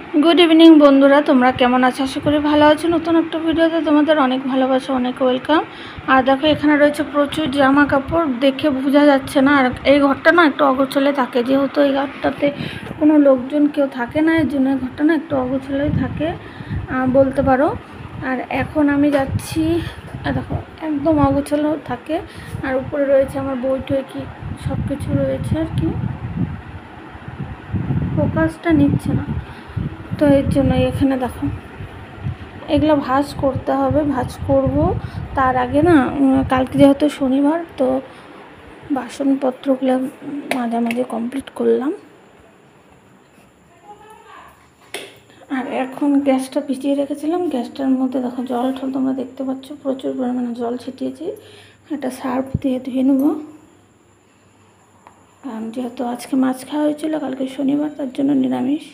Good evening बंधुरा तुम्हारा केमन आछो आशा करी भालो आछो। नतून एक भिडियोते तुम्हादेर अनेक भालोबासा अनेक वेलकाम। और देखो एखाने रयेछे प्रचुर जामा कापड़ देखे बोझा जाच्छे ना। और এই ঘরটা না একটু অগোছালো থাকে, যেহেতু এই ঘরটাতে কোনো লোকজন কেউ থাকে না, এর জন্য এই ঘরটা না একটু অগোছালোই থাকে বলতে পারো। আর এখন আমি যাচ্ছি, দেখো একদম অগোছালো থাকে। আর উপরে রয়েছে আমার বই টই কি সব কিছু রয়েছে আর কি, ফোকাসটা নিচ্ছে না তো এর জন্য এখানে দেখো এগুলো ভাঁজ করতে হবে, ভাঁজ করব। তার আগে না কালকে যেহেতু শনিবার তো বাসনপত্রগুলো মাঝামাঝি কমপ্লিট করলাম। আর এখন গ্যাসটা পিছিয়ে রেখেছিলাম, গ্যাসটার মধ্যে দেখো জল ঠল তোমরা দেখতে পাচ্ছ, প্রচুর পরিমাণে জল ছিটিয়েছি। একটা সার্ফ দিয়ে ধুয়ে নেব, কারণ যেহেতু আজকে মাছ খাওয়া হয়েছিল, কালকে শনিবার, তার জন্য নিরামিষ।